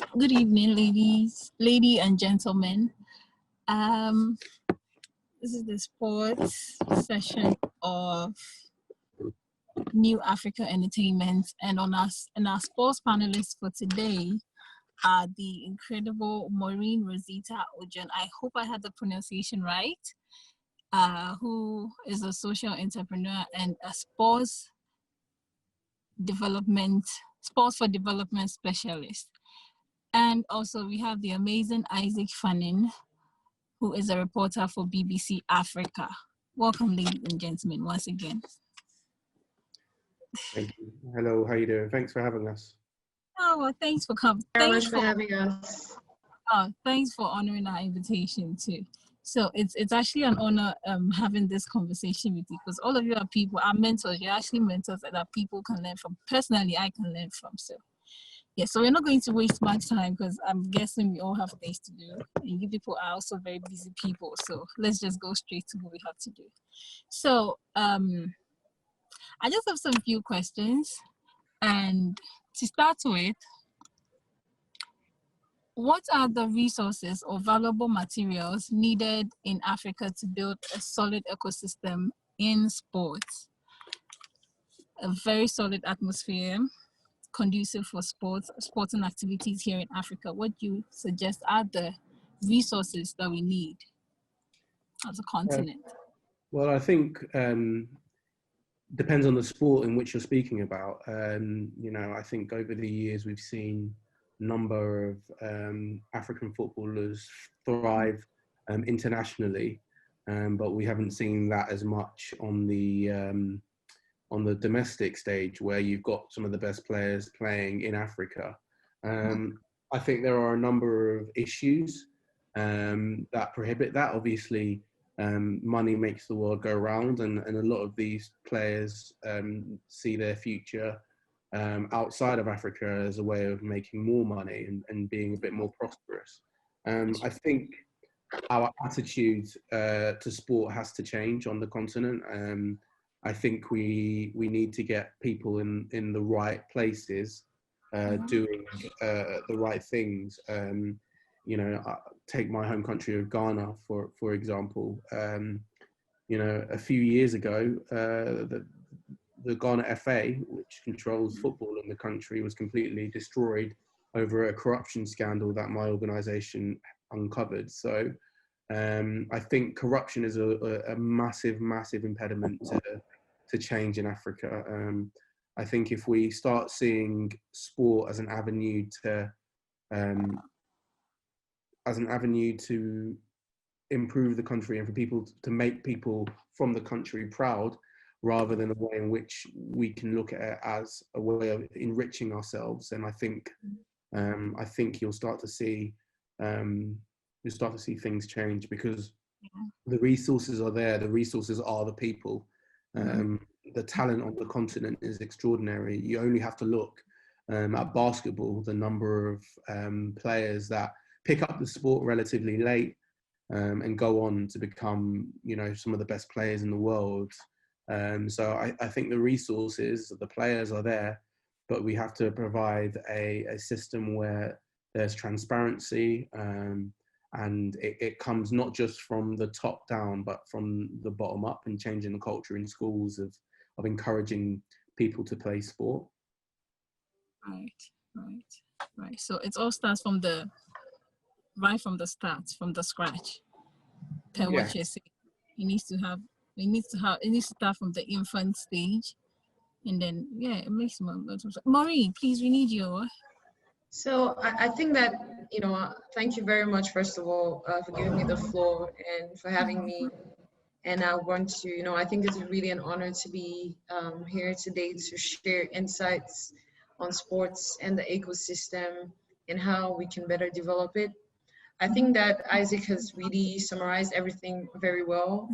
Good evening, lady and gentlemen. This is the sports session of New Africa Entertainment, and on us and our sports panelists for today are the incredible Maureen Rosita Ojong. I hope I had the pronunciation right. Who is a social entrepreneur and a sports for development specialist. And also we have the amazing Isaac Fanin, who is a reporter for BBC Africa. Welcome, ladies and gentlemen, once again. Thank you. Hello, how you doing? Thanks for having us. Oh, well, thanks for coming. Thanks for having us. Oh, thanks for honoring our invitation too. So it's actually an honor having this conversation with you, because all of you are people, are mentors. You're actually mentors that people can learn from. Personally, I can learn from. So yeah, so we're not going to waste much time, because I'm guessing we all have things to do, and you people are also very busy people. So let's just go straight to what we have to do. So I just have some few questions, and to start with, what are the resources or valuable materials needed in Africa to build a solid ecosystem in sports? A very solid atmosphere conducive for sporting activities here in Africa. What do you suggest are the resources that we need as a continent? Well, I think depends on the sport in which you're speaking about. I think over the years we've seen a number of African footballers thrive internationally, but we haven't seen that as much on the domestic stage, where you've got some of the best players playing in Africa. I think there are a number of issues that prohibit that. Obviously, money makes the world go round, and a lot of these players see their future outside of Africa as a way of making more money and being a bit more prosperous. I think our attitude to sport has to change on the continent. I think we need to get people in the right places doing the right things. Take my home country of Ghana, for example. A few years ago, the Ghana FA, which controls football in the country, was completely destroyed over a corruption scandal that my organisation uncovered. So I think corruption is a massive, massive impediment to change in Africa. I think if we start seeing sport as an avenue to improve the country and for people to make people from the country proud, rather than a way in which we can look at it as a way of enriching ourselves, and I think you'll start to see things change, because the resources are there. The resources are the people. The talent on the continent is extraordinary. You only have to look at basketball, the number of players that pick up the sport relatively late and go on to become, some of the best players in the world. So I think the resources, the players are there, but we have to provide a system where there's transparency, and it comes not just from the top down, but from the bottom up, and changing the culture in schools of encouraging people to play sport. Right. So it all starts from the start, from the scratch. What you're saying, it needs to start from the infant stage, and then it makes more. Maureen, please, we need you. So I think that, thank you very much, first of all, for giving me the floor and for having me. And I want to, I think it's really an honor to be here today to share insights on sports and the ecosystem and how we can better develop it. I think that Isaac has really summarized everything very well,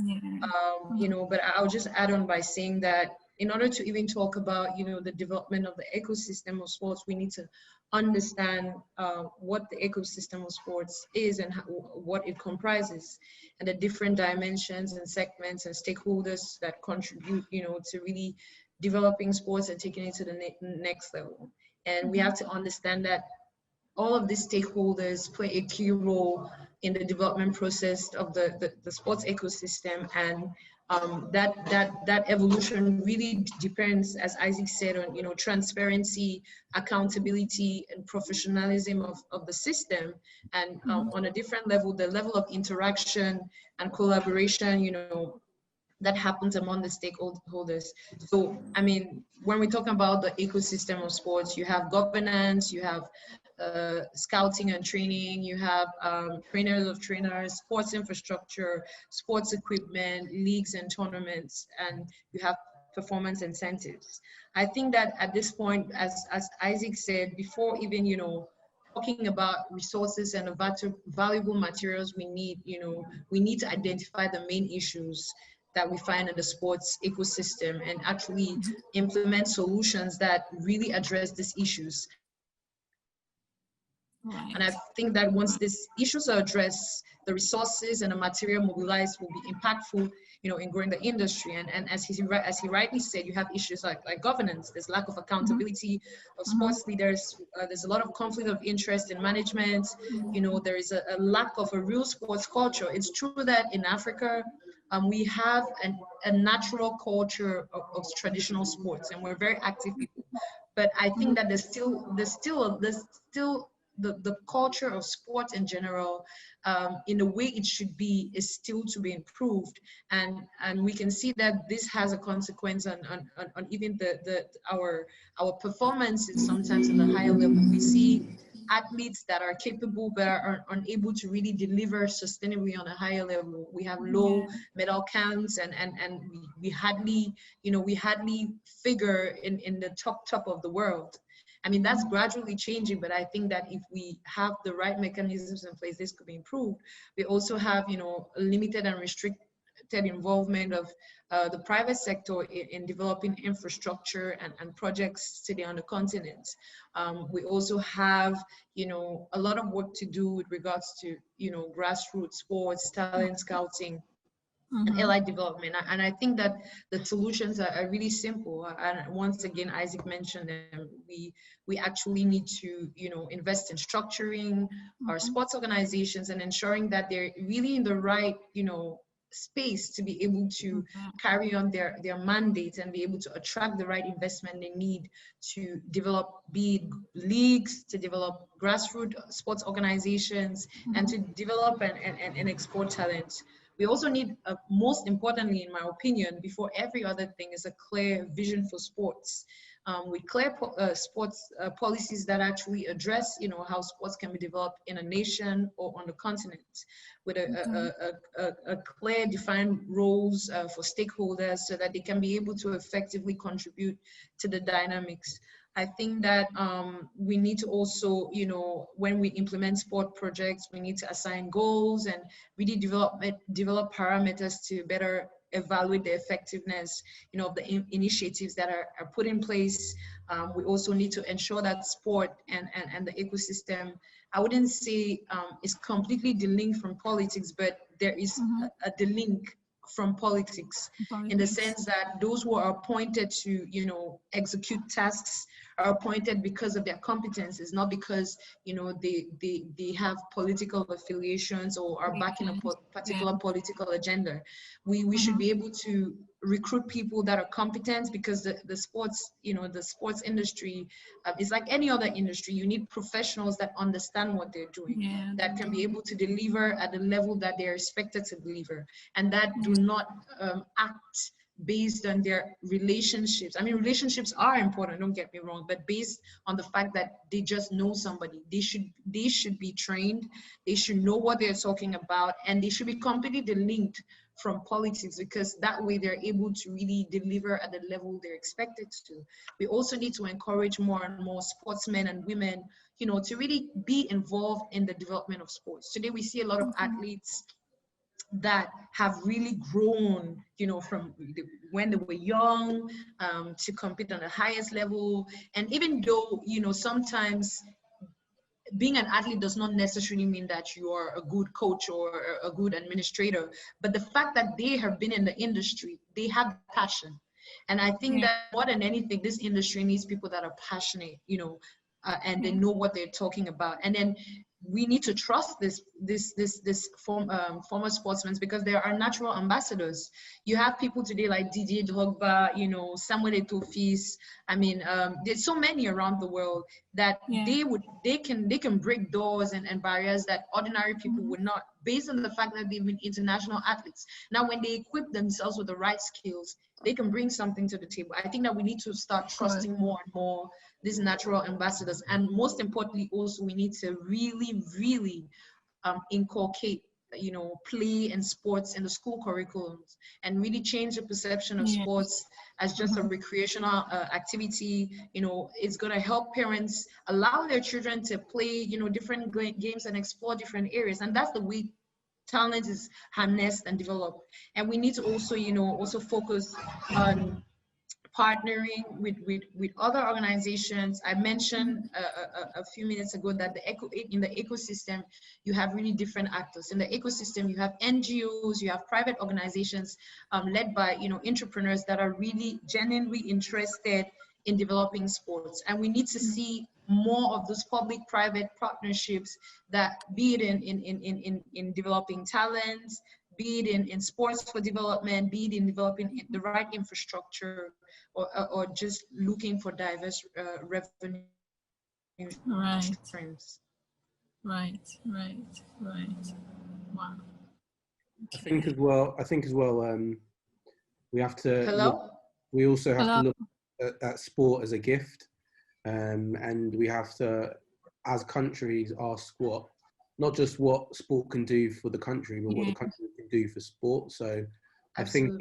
but I'll just add on by saying that in order to even talk about, the development of the ecosystem of sports, we need to understand what the ecosystem of sports is and what it comprises, and the different dimensions and segments and stakeholders that contribute, to really developing sports and taking it to the next level. And we have to understand that all of these stakeholders play a key role in the development process of the sports ecosystem, and that evolution really depends, as Isaac said, on transparency, accountability, and professionalism of the system, and on a different level, the level of interaction and collaboration that happens among the stakeholders. So, I mean, when we talk about the ecosystem of sports, you have governance, you have scouting and training, you have trainers of trainers, sports infrastructure, sports equipment, leagues and tournaments, and you have performance incentives. I think that at this point, as Isaac said, before even, talking about resources and the valuable materials we need, we need to identify the main issues that we find in the sports ecosystem and actually implement solutions that really address these issues. Right. And I think that once these issues are addressed, the resources and the material mobilized will be impactful, in growing the industry. And as he rightly said, you have issues like governance. There's lack of accountability of sports leaders. There's a lot of conflict of interest in management. There is a lack of a real sports culture. It's true that in Africa, we have a natural culture of traditional sports, and we're very active people. But I think that there's still the culture of sports in general, in the way it should be, is still to be improved, and we can see that this has a consequence on even our performances. Sometimes in the higher level, we see athletes that are capable but are unable to really deliver sustainably on a higher level. We have low medal counts, and we hardly figure in the top of the world. I mean, that's gradually changing, but I think that if we have the right mechanisms in place, this could be improved. We also have, limited and restricted involvement of the private sector in developing infrastructure and projects today on the continent. We also have, a lot of work to do with regards to, grassroots sports, talent scouting, and allied development. And I think that the solutions are really simple. And once again, Isaac mentioned them. We actually need to, invest in structuring our sports organizations and ensuring that they're really in the right, space to be able to carry on their mandate and be able to attract the right investment they need to develop, be it leagues, to develop grassroots sports organizations, and to develop and export talent. We also need, most importantly, in my opinion, before every other thing, is a clear vision for sports, with clear sports policies that actually address, how sports can be developed in a nation or on the continent, with a clear defined roles for stakeholders so that they can be able to effectively contribute to the dynamics. I think that we need to also, when we implement sport projects, we need to assign goals and really develop parameters to better evaluate the effectiveness, of the initiatives that are put in place. We also need to ensure that sport and the ecosystem, I wouldn't say is completely delinked from politics, but there is a delink from politics, in the sense that those who are appointed to, execute tasks are appointed because of their competences, not because, they have political affiliations or are backing a particular political agenda. We should be able to recruit people that are competent, because the sports, the sports industry is like any other industry. You need professionals that understand what they're doing, that can be able to deliver at the level that they're expected to deliver, and that do not act based on their relationships. I mean, relationships are important, don't get me wrong, but based on the fact that they just know somebody. They should be trained, they should know what they're talking about, and they should be completely delinked from politics, because that way they're able to really deliver at the level they're expected to. We also need to encourage more and more sportsmen and women, to really be involved in the development of sports. Today we see a lot of athletes that have really grown, from when they were young, to compete on the highest level. And even though, sometimes being an athlete does not necessarily mean that you are a good coach or a good administrator, but the fact that they have been in the industry, they have passion. And I think that more than anything, this industry needs people that are passionate, and they know what they're talking about. And then we need to trust this former sportsmen, because they are natural ambassadors. You have people today like Didier Drogba, you know, Samuel Eto'o. I mean, there's so many around the world that they can break doors and barriers that ordinary people would not, based on the fact that they've been international athletes. Now, when they equip themselves with the right skills, they can bring something to the table. I think that we need to start trusting more and more these natural ambassadors. And most importantly, also, we need to really inculcate, you know, play and sports in the school curriculums, and really change the perception of sports as just a recreational activity. You know, it's going to help parents allow their children to play, you know, different games and explore different areas. And that's the way talent is harnessed and developed. And we need to also, you know, also focus on partnering with other organizations. I mentioned a few minutes ago that in the ecosystem, you have really different actors. In the ecosystem, you have NGOs, you have private organizations led by, you know, entrepreneurs that are really genuinely interested in developing sports. And we need to see more of those public-private partnerships, that be it in developing talents, be it in sports for development, be it in developing the right infrastructure, or just looking for diverse revenue streams. Right. Wow. I think as well, we have to we also have to look at sport as a gift, and we have to, as countries, ask not just what sport can do for the country, but what the country can do for sport. So I think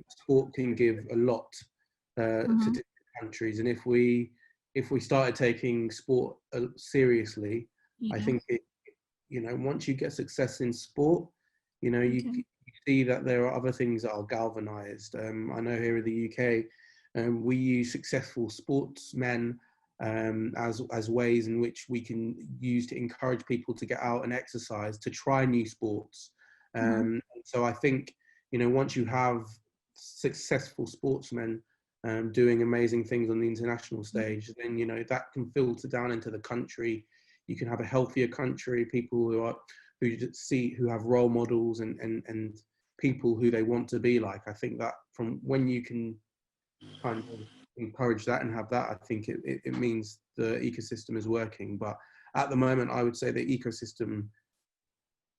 sport can give a lot to different countries, and if we started taking sport seriously, I think you know, once you get success in sport, you know, you see that there are other things that are galvanized. I know here in the UK, we use successful sportsmen as ways in which we can use to encourage people to get out and exercise, to try new sports. So I think, you know, once you have successful sportsmen doing amazing things on the international stage, then, you know, that can filter down into the country. You can have a healthier country, people who have role models and people who they want to be like. I think that from when you can kind of encourage that and have that, I think it means the ecosystem is working. But at the moment, I would say the ecosystem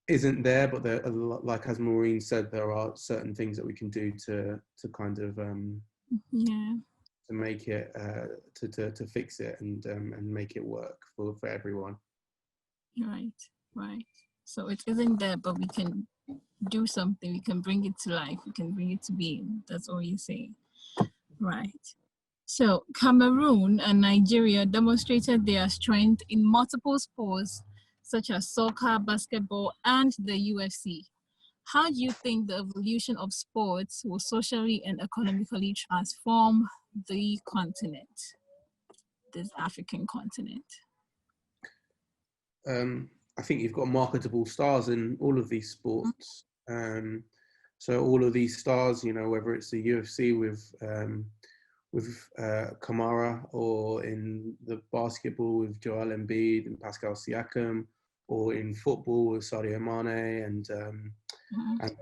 isn't there, but there, like as Maureen said, there are certain things that we can do to kind of to make it to fix it and make it work for everyone. Right. So it isn't there, but we can do something. We can bring it to life. We can bring it to being. That's all you're saying. Right. So Cameroon and Nigeria demonstrated their strength in multiple sports such as soccer, basketball, and the UFC. How do you think the evolution of sports will socially and economically transform the continent, this African continent? I think you've got marketable stars in all of these sports. So all of these stars, you know, whether it's the UFC with Kamara, or in the basketball with Joel Embiid and Pascal Siakam, or in football with Sadio Mane and a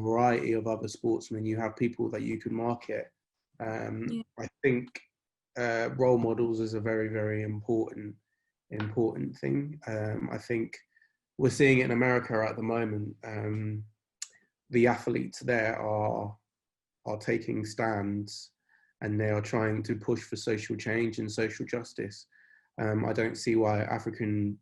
variety of other sportsmen, you have people that you can market. I think role models is a very, very important thing. I think we're seeing it in America at the moment. The athletes there are taking stands, and they are trying to push for social change and social justice. I don't see why African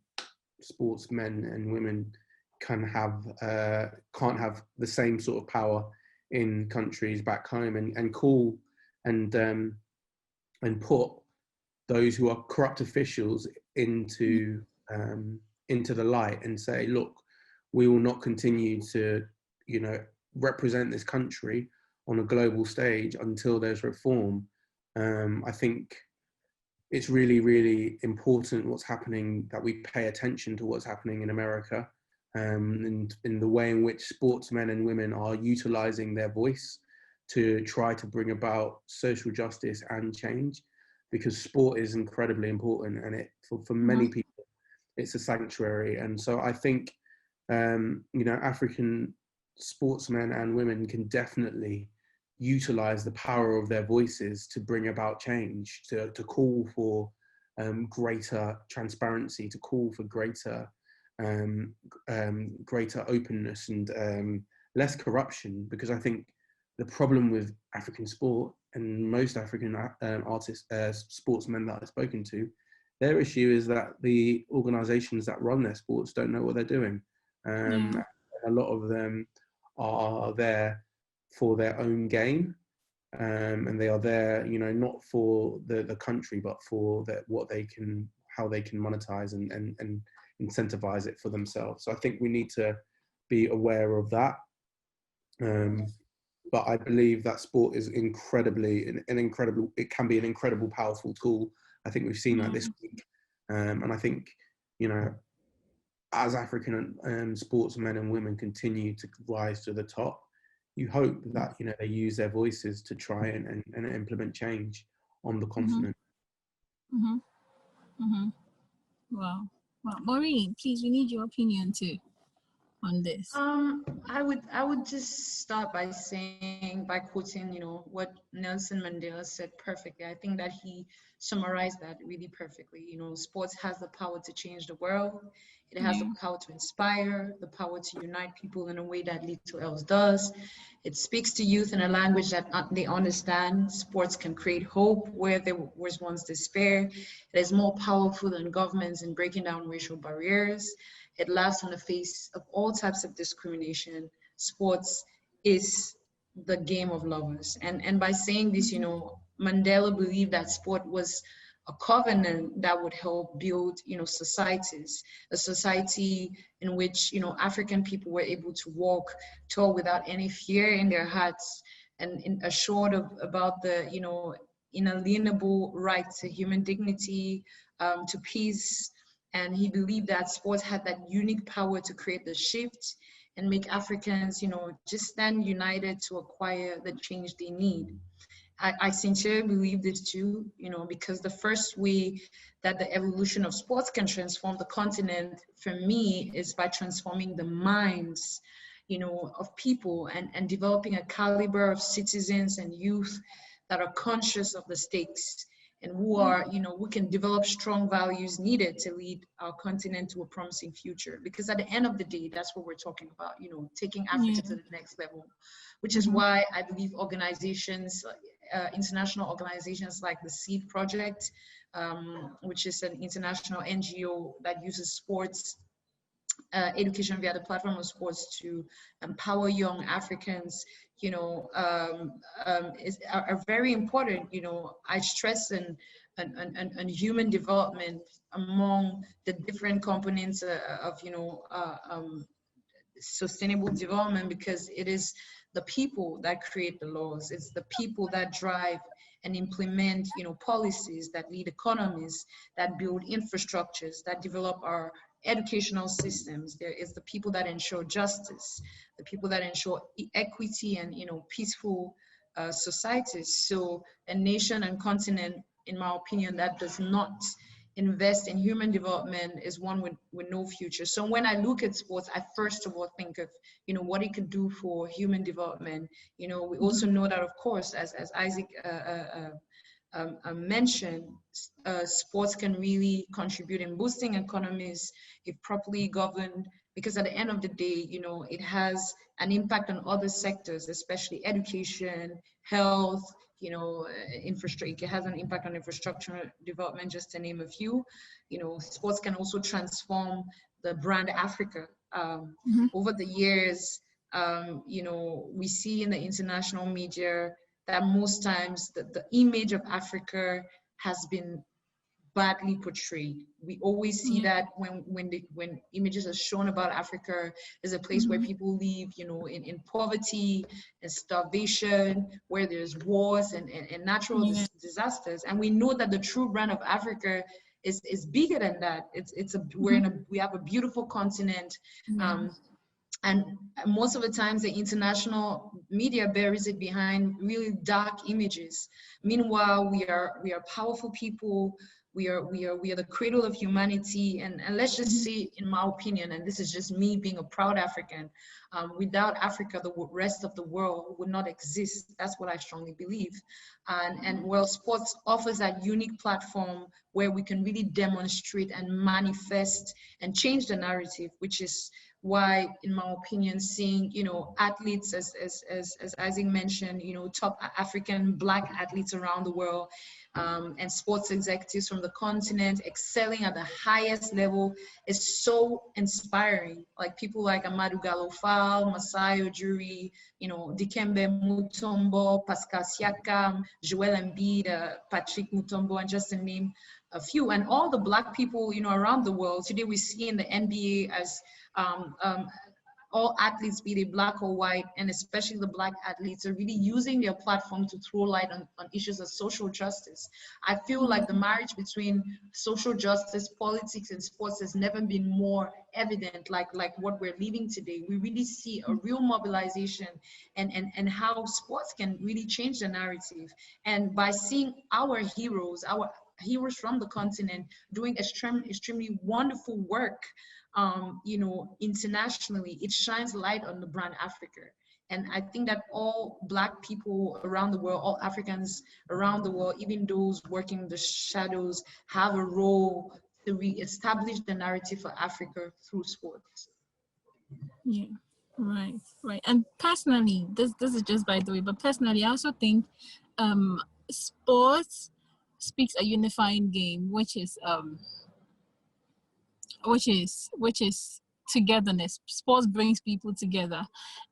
sportsmen and women can't have the same sort of power in countries back home, and call and put those who are corrupt officials into the light and say, look, we will not continue to, you know, represent this country on a global stage until there's reform. I think it's really, really important what's happening, that we pay attention to what's happening in America, and in the way in which sportsmen and women are utilizing their voice to try to bring about social justice and change. because sport is incredibly important, and for many people, it's a sanctuary. And so I think, African sportsmen and women can definitely utilize the power of their voices to bring about change, to call for greater transparency, to call for greater openness and less corruption. Because I think the problem with African sport and most African sportsmen that I've spoken to, their issue is that the organizations that run their sports don't know what they're doing. A lot of them are there for their own gain, and they are there, not for the country, but for how they can monetize and incentivize it for themselves. So I think we need to be aware of that. But I believe that sport is it can be an incredible, powerful tool. I think we've seen that this week. And I think, as African sportsmen and women continue to rise to the top, you hope that, they use their voices to try and implement change on the continent. Wow. Maureen, please, we need your opinion too on this. I would just start by quoting, what Nelson Mandela said perfectly. I think that he summarized that really perfectly. Sports has the power to change the world. It has the power to inspire, the power to unite people in a way that little else does. It speaks to youth in a language that they understand. Sports can create hope where there was once despair. It is more powerful than governments in breaking down racial barriers. It laughs in the face of all types of discrimination. Sports is the game of lovers. And by saying this, Mandela believed that sport was a covenant that would help build, societies, a society in which, African people were able to walk tall without any fear in their hearts, and assured about the, inalienable right to human dignity, to peace. And he believed that sports had that unique power to create the shift and make Africans, just stand united to acquire the change they need. I sincerely believe this too, because the first way that the evolution of sports can transform the continent, for me, is by transforming the minds, of people and developing a caliber of citizens and youth that are conscious of the stakes and who are, who can develop strong values needed to lead our continent to a promising future. Because at the end of the day, that's what we're talking about, taking Africa to the next level, which is why I believe organizations, international organizations like the SEED Project, which is an international NGO that uses sports education via the platform of sports to empower young Africans, are very important. I stress on human development among the different components of sustainable development, because it is the people that create the laws. It's the people that drive and implement, policies that lead economies, that build infrastructures, that develop our educational systems. There is the people that ensure justice, the people that ensure equity and, peaceful societies. So a nation and continent, in my opinion, that does not invest in human development is one with no future. So when I look at sports, I first of all think of, what it could do for human development. We also know that, of course, as Isaac mentioned, sports can really contribute in boosting economies if properly governed, because at the end of the day, it has an impact on other sectors, especially education, health, infrastructure. It has an impact on infrastructure development, just to name a few. Sports can also transform the brand Africa. Over the years, we see in the international media that most times the image of Africa has been badly portrayed. We always see that when images are shown about Africa as a place where people live, in poverty and starvation, where there's wars and natural disasters. And we know that the true brand of Africa is bigger than that. We have a beautiful continent. And most of the times the international media buries it behind really dark images. Meanwhile, we are powerful people. We are the cradle of humanity. And let's just say, in my opinion, and this is just me being a proud African, without Africa, the rest of the world would not exist. That's what I strongly believe. And World Sports offers that unique platform where we can really demonstrate and manifest and change the narrative, which is why, in my opinion, seeing, you know, athletes, as Isaac mentioned, you know, top African Black athletes around the world, and sports executives from the continent excelling at the highest level is so inspiring. Like people like Amadou Gallo-Fall, Masai Ujiri, you know, Dikembe Mutombo, Pascal Siakam, Joel Embiid, Patrick Mutombo, and just to name a few. And all the Black people, you know, around the world. Today we see in the NBA as all athletes, be they Black or white, and especially the Black athletes, are really using their platform to throw light on issues of social justice. I feel like the marriage between social justice, politics, and sports has never been more evident like what we're living today. We really see a real mobilization and how sports can really change the narrative. And by seeing our heroes from the continent doing extremely wonderful work, you know, internationally, it shines light on the brand Africa. And I think that all Black people around the world, all Africans around the world, even those working in the shadows, have a role to re-establish the narrative for Africa through sports. Yeah, right. And personally, this is just by the way, but personally, I also think sports speaks a unifying game, which is togetherness. Sports brings people together,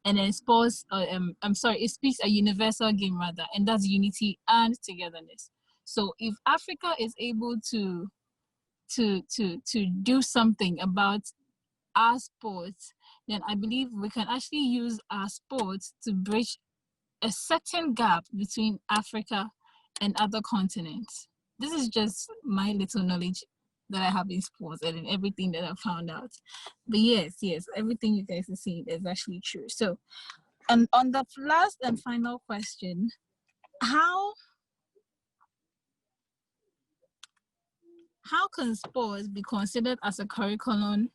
and then sports it speaks a universal game rather, and that's unity and togetherness. So if Africa is able to do something about our sports, then I believe we can actually use our sports to bridge a certain gap between Africa and other continents. This is just my little knowledge that I have in sports and in everything that I've found out. But yes, everything you guys are saying is actually true. So, and on the last and final question, how can sports be considered as a curriculum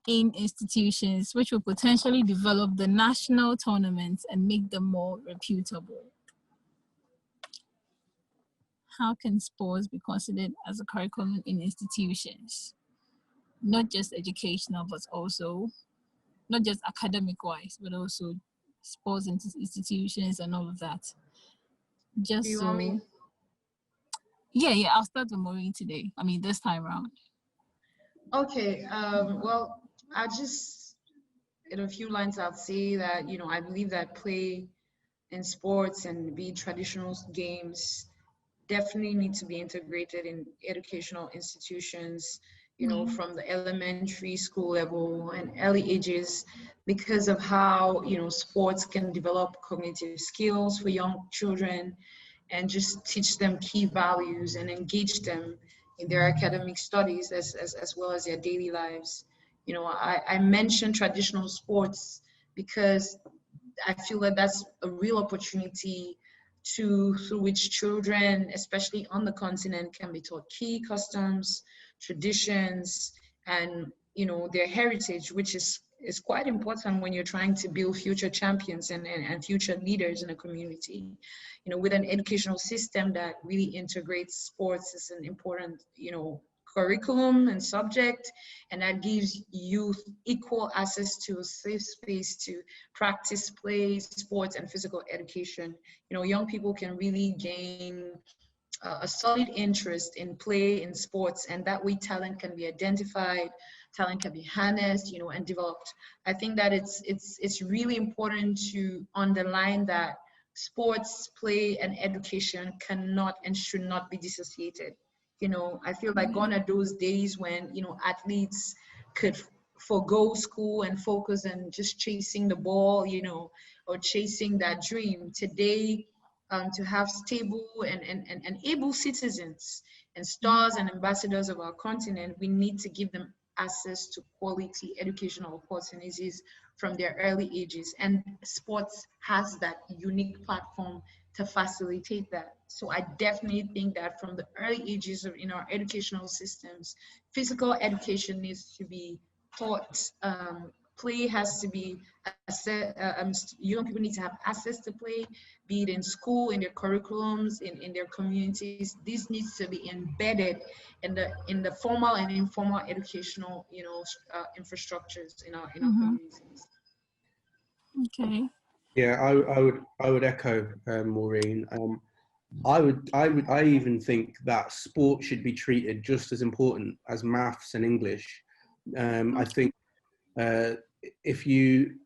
in institutions which will potentially develop the national tournaments and make them more reputable? How can sports be considered as a curriculum in institutions? Not just educational, but also, not just academic-wise, but also sports institutions and all of that. Just you so... want me? Yeah, I'll start with Maureen today. I mean, this time around. Okay, well, I just, in a few lines, I'll say that, you know, I believe that play in sports and be traditional games definitely need to be integrated in educational institutions, you know, from the elementary school level and early ages, because of how, you know, sports can develop cognitive skills for young children and just teach them key values and engage them in their academic studies as well as their daily lives. You know, I mentioned traditional sports because I feel that that's a real opportunity through which children, especially on the continent, can be taught key customs, traditions, and, you know, their heritage, which is quite important when you're trying to build future champions and future leaders in a community. You know, with an educational system that really integrates sports as an important, you know, curriculum and subject, and that gives youth equal access to a safe space to practice play, sports, and physical education. You know, young people can really gain a solid interest in play, in sports, and that way talent can be identified, talent can be harnessed, you know, and developed. I think that it's really important to underline that sports, play, and education cannot and should not be dissociated. You know, I feel like gone are those days when, you know, athletes could forgo school and focus on just chasing the ball, you know, or chasing that dream. Today, to have stable and able citizens and stars and ambassadors of our continent, we need to give them access to quality educational opportunities from their early ages. And sports has that unique platform to facilitate that. So I definitely think that from the early ages of in our educational systems, physical education needs to be taught. Play has to be young people need to have access to play, be it in school, in their curriculums, in their communities. This needs to be embedded in the formal and informal educational, infrastructures in our communities. Okay. Yeah, I would echo Maureen. I even think that sport should be treated just as important as maths and English. I think if you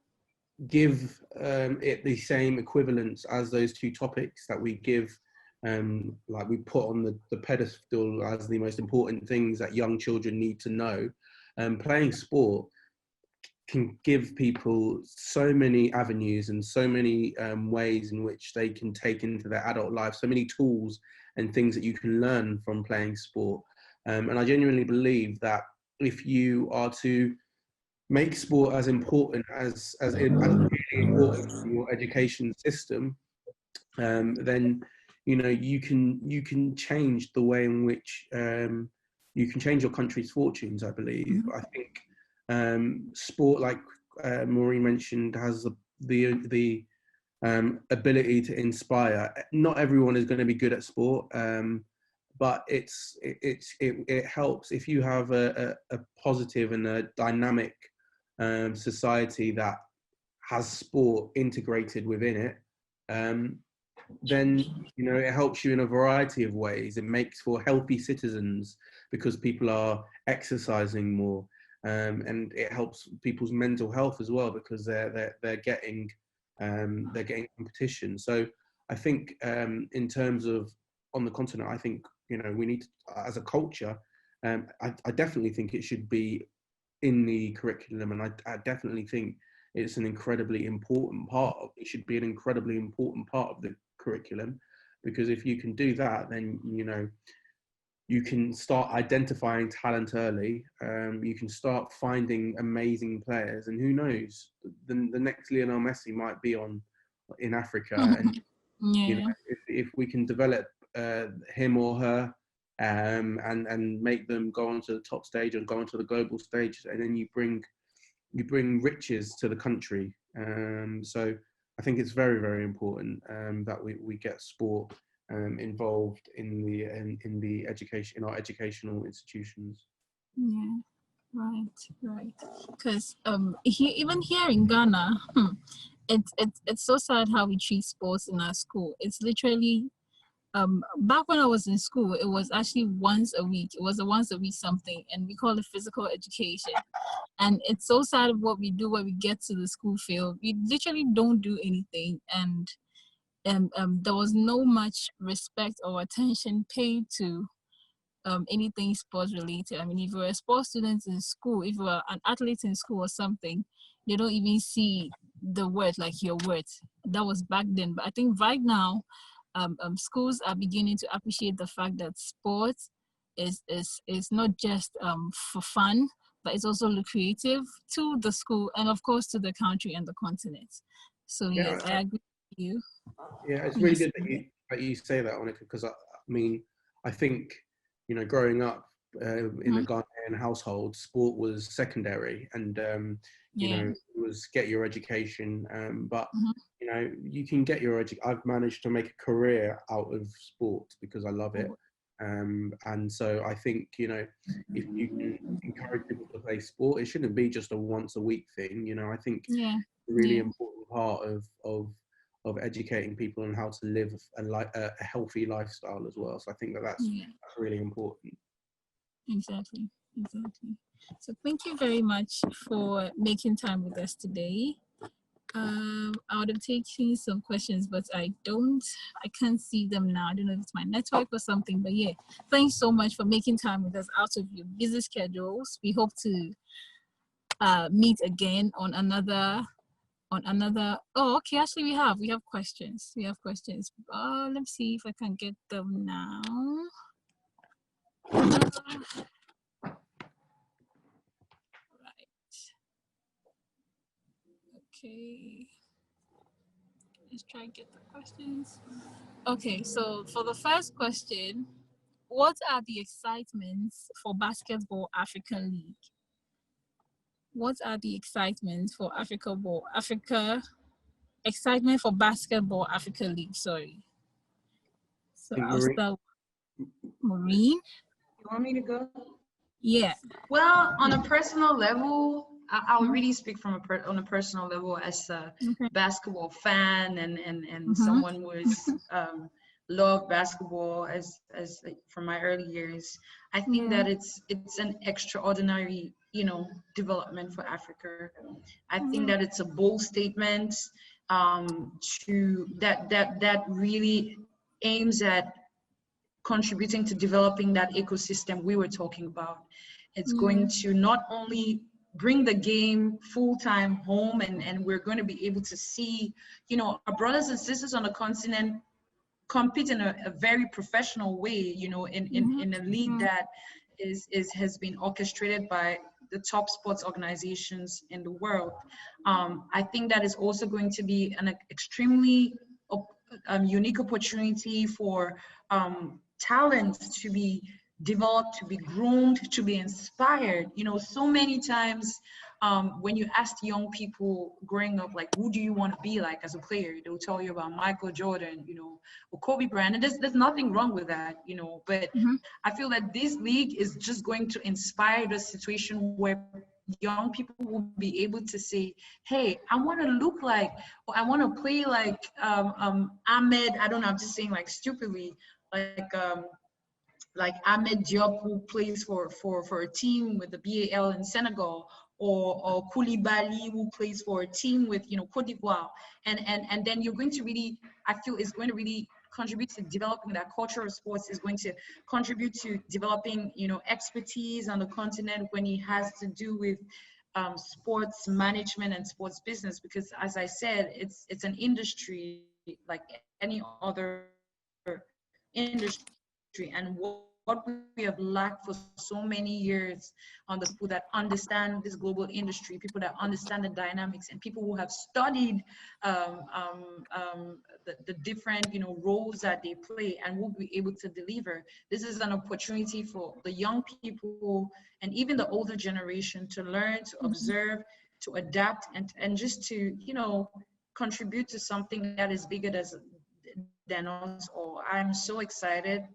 give it the same equivalence as those two topics that we give, like we put on the pedestal as the most important things that young children need to know, playing sport can give people so many avenues and so many ways in which they can take into their adult life, so many tools and things that you can learn from playing sport. And I genuinely believe that if you are to make sport as important as really important in your education system, then you can change the way in which you can change your country's fortunes. I believe. I think sport, like Maureen mentioned, has the ability to inspire. Not everyone is going to be good at sport, but it helps if you have a positive and a dynamic society that has sport integrated within it. Then it helps you in a variety of ways. It makes for healthy citizens because people are exercising more. And it helps people's mental health as well because they're getting competition. So I think in terms of on the continent, I think we need to, as a culture, I definitely think it should be in the curriculum, and I definitely think it's an incredibly important part of. It should be an incredibly important part of the curriculum, because if you can do that, then you can start identifying talent early. You can start finding amazing players, and who knows, the next Lionel Messi might be in Africa. And if we can develop him or her, and make them go onto the top stage and go onto the global stage, and then you bring riches to the country. So I think it's very, very important that we get sport involved in the education, in our educational institutions. Yeah, right. Because even here in Ghana, it's so sad how we treat sports in our school. It's literally back when I was in school, it was actually once a week. It was a once a week something, and we call it physical education. And it's so sad what we do when we get to the school field. We literally don't do anything, and there was no much respect or attention paid to anything sports related. I mean, if you were a sports student in school, if you were an athlete in school or something, they don't even see the word like your words. That was back then. But I think right now, schools are beginning to appreciate the fact that sports is not just for fun, but it's also lucrative to the school and of course to the country and the continent. So yes, I agree with you. Yeah, it's really good that you say that, Onyka, because I mean, I think growing up in a Ghanaian household, sport was secondary, and it was get your education. But you can get your I've managed to make a career out of sport because I love it. And so I think if you can encourage people to play sport, it shouldn't be just a once a week thing. I think a really important part of educating people on how to live a healthy lifestyle as well. So I think that's really important. Exactly. So thank you very much for making time with us today. I would have taken some questions, but I can't see them now. I don't know if it's my network or something, but yeah, thanks so much for making time with us out of your busy schedules. We hope to meet again on another. Oh, okay, actually we have questions. Let me see if I can get them now. Okay. Let's try and get the questions. Okay, so for the first question, what are the excitements for Basketball African League? What are the excitements for excitement for Basketball Africa League? Sorry. So I'll start with Maureen. You want me to go? Yeah. Well, on a personal level, I'll really speak from on a personal level as a basketball fan and someone who is loved basketball as from my early years. I think that it's an extraordinary, development for Africa. I think that it's a bold statement that really aims at contributing to developing that ecosystem we were talking about. It's going to not only bring the game full-time home and we're going to be able to see, our brothers and sisters on the continent compete in a very professional way, in a league that has been orchestrated by the top sports organizations in the world. I think that is also going to be an extremely unique opportunity for talent to be developed, to be groomed, to be inspired. So many times when you ask young people growing up, like, who do you want to be like as a player? They'll tell you about Michael Jordan, or Kobe Bryant. And there's nothing wrong with that, but I feel that this league is just going to inspire the situation where young people will be able to say, hey, I want to look like, or I want to play like Ahmed, I don't know, I'm just saying like stupidly, like Ahmed Diop, who plays for a team with the BAL in Senegal, or Koulibaly, who plays for a team with, Cote d'Ivoire. And then you're going to really, I feel is going to really contribute to developing that culture of sports, is going to contribute to developing, expertise on the continent when it has to do with sports management and sports business. Because as I said, it's an industry like any other industry, and what we have lacked for so many years on the people that understand this global industry, people that understand the dynamics, and people who have studied the different roles that they play and will be able to deliver. This is an opportunity for the young people and even the older generation to learn, to observe, to adapt, and just to contribute to something that is bigger than us all. I'm so excited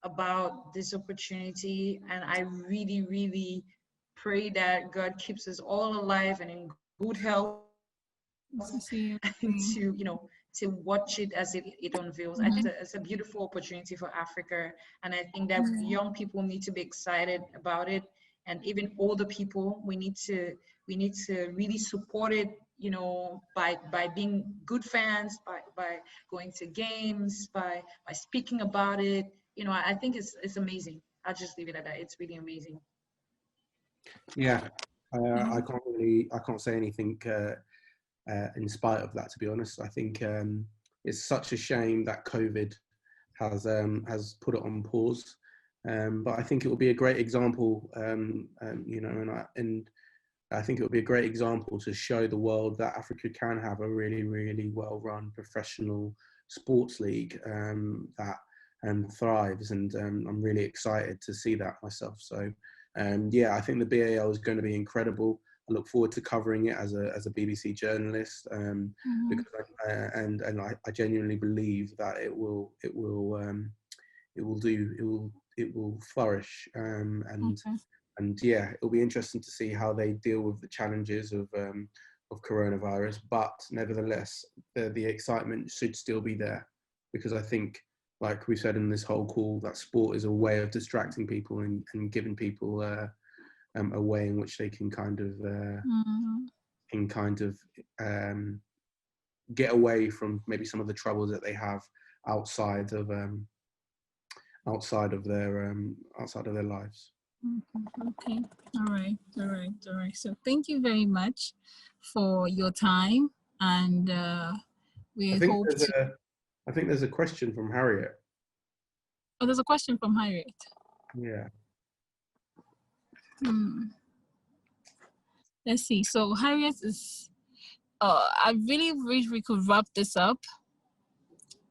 about this opportunity, and I really, really pray that God keeps us all alive and in good health and to watch it as it unveils. I think it's a beautiful opportunity for Africa, and I think that young people need to be excited about it, and even older people, we need to really support it, by being good fans, by going to games, by speaking about it. I think it's amazing. I'll just leave it at that. It's really amazing. Yeah, I can't say anything in spite of that, to be honest. I think it's such a shame that COVID has put it on pause, but I think it will be a great example, and I think it will be a great example to show the world that Africa can have a really, really well-run professional sports league that thrives, and I'm really excited to see that myself. So yeah, I think the BAL is going to be incredible. I look forward to covering it as a BBC journalist, because I genuinely believe that it will flourish, and yeah, it'll be interesting to see how they deal with the challenges of coronavirus. But nevertheless, the excitement should still be there, because I think, like we said in this whole call, that sport is a way of distracting people and giving people a way in which they can kind of get away from maybe some of the troubles that they have outside of their lives. Okay. All right. So thank you very much for your time, and I think there's a question from Harriet. Oh, there's a question from Harriet. Yeah. Let's see. So Harriet is I really wish we could wrap this up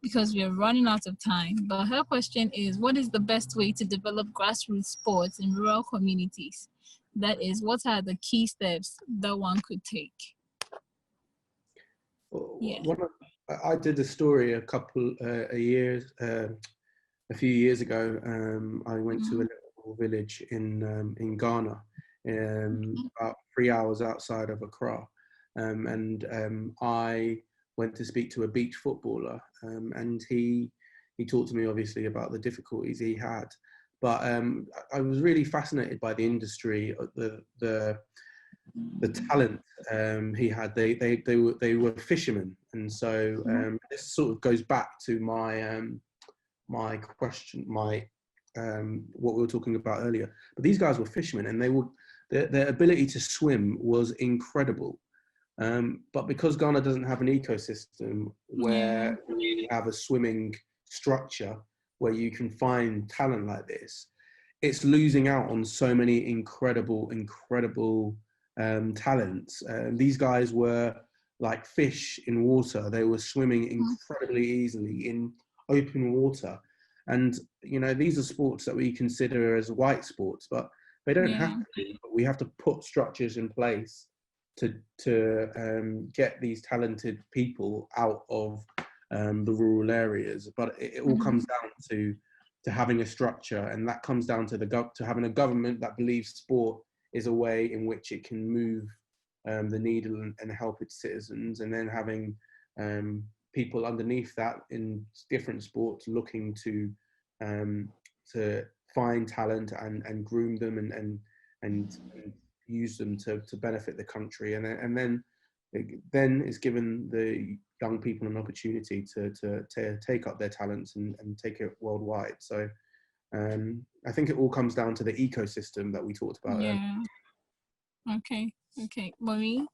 because we are running out of time. But her question is, what is the best way to develop grassroots sports in rural communities? That is, what are the key steps that one could take? Yeah. I did a story a few years ago. I went to a little village in Ghana, about 3 hours outside of Accra, and I went to speak to a beach footballer, and he talked to me obviously about the difficulties he had, but I was really fascinated by the industry, the talent he had. They were fishermen, and so this sort of goes back to my my question, what we were talking about earlier. But these guys were fishermen, and their ability to swim was incredible. But because Ghana doesn't have an ecosystem where we have a swimming structure where you can find talent like this, it's losing out on so many incredible talents. These guys were like fish in water. They were swimming incredibly easily in open water. And, you know, these are sports that we consider as white sports, but they don't have to be. We have to put structures in place to get these talented people out of the rural areas. But it all comes down to having a structure, and that comes down to having a government that believes sport is a way in which it can move the needle and help its citizens, and then having people underneath that in different sports looking to find talent and groom them and use them to benefit the country, and then it's given the young people an opportunity to take up their talents and take it worldwide. So I think it all comes down to the ecosystem that we talked about earlier. Okay, Maureen,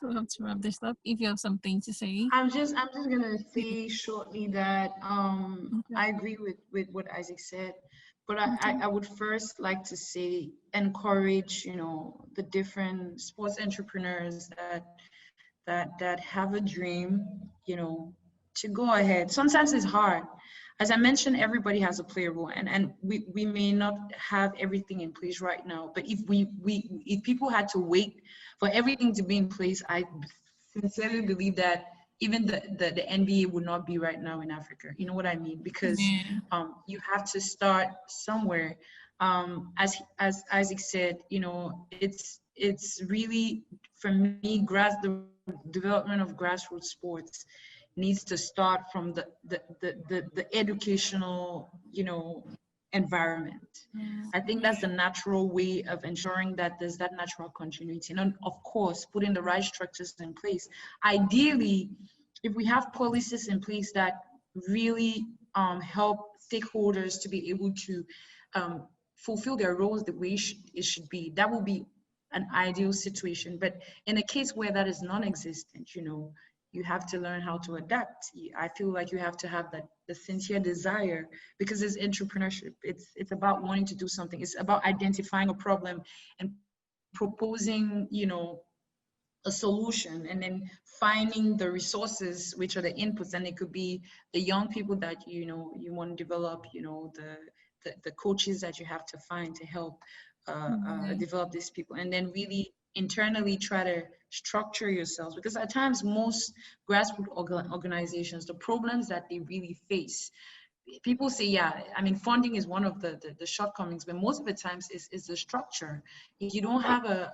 we'll have to wrap this up if you have something to say. I'm just gonna say shortly that I agree with what Isaac said, but I would first like to say encourage, you know, the different sports entrepreneurs that have a dream, you know, to go ahead. Sometimes it's hard. As I mentioned, everybody has a player role, and we may not have everything in place right now, but if if people had to wait for everything to be in place, I sincerely believe that even the NBA would not be right now in Africa. You know what I mean? Because you have to start somewhere. As Isaac said, you know, it's really, for me, the development of grassroots sports needs to start from the educational, you know, environment. I think that's the natural way of ensuring that there's that natural continuity, and of course putting the right structures in place. Ideally, if we have policies in place that really help stakeholders to be able to fulfill their roles the way it should be, that would be an ideal situation. But in a case where that is non-existent, you know, you have to learn how to adapt. I feel like you have to have the sincere desire, because it's entrepreneurship. It's about wanting to do something. It's about identifying a problem and proposing, you know, a solution, and then finding the resources, which are the inputs. And it could be the young people that, you know, you want to develop, you know, the coaches that you have to find to help develop these people, and then really internally try to structure yourselves, because at times most grassroots organizations, the problems that they really face, people say, yeah, I mean, funding is one of the shortcomings, but most of the times is the structure. If you don't have a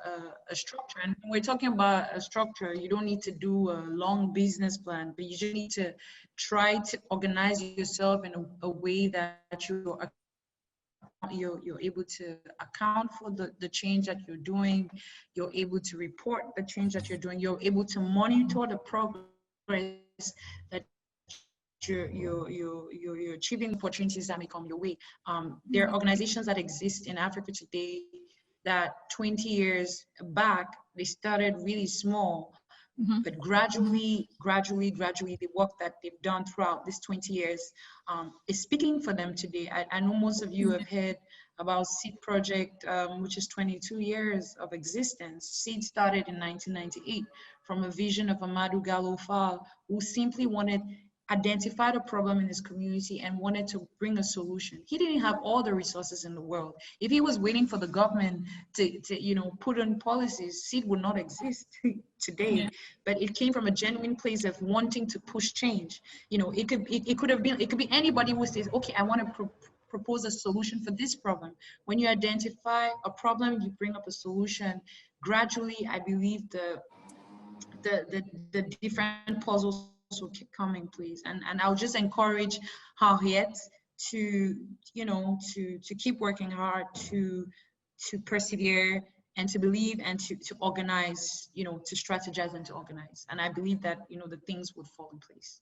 structure, and when we're talking about a structure, you don't need to do a long business plan, but you just need to try to organize yourself in a way that you're able to account for the change that you're doing, you're able to report the change that you're doing, you're able to monitor the progress that you're achieving, opportunities that may come your way. There are organizations that exist in Africa today that 20 years back, they started really small, But gradually, the work that they've done throughout these 20 years is speaking for them today. I know most of you have heard about Seed Project, which is 22 years of existence. Seed started in 1998 from a vision of Amadou Gallo Fall, who simply identified a problem in his community and wanted to bring a solution. He didn't have all the resources in the world. If he was waiting for the government to put on policies, Seed would not exist today. Yeah. But it came from a genuine place of wanting to push change. It could be anybody who says, okay, I want to propose a solution for this problem. When you identify a problem, you bring up a solution. Gradually, I believe the different puzzles will keep coming, please. And I'll just encourage Henriette to keep working hard, to persevere and to believe and to organize, to strategize and to organize. And I believe that, the things would fall in place.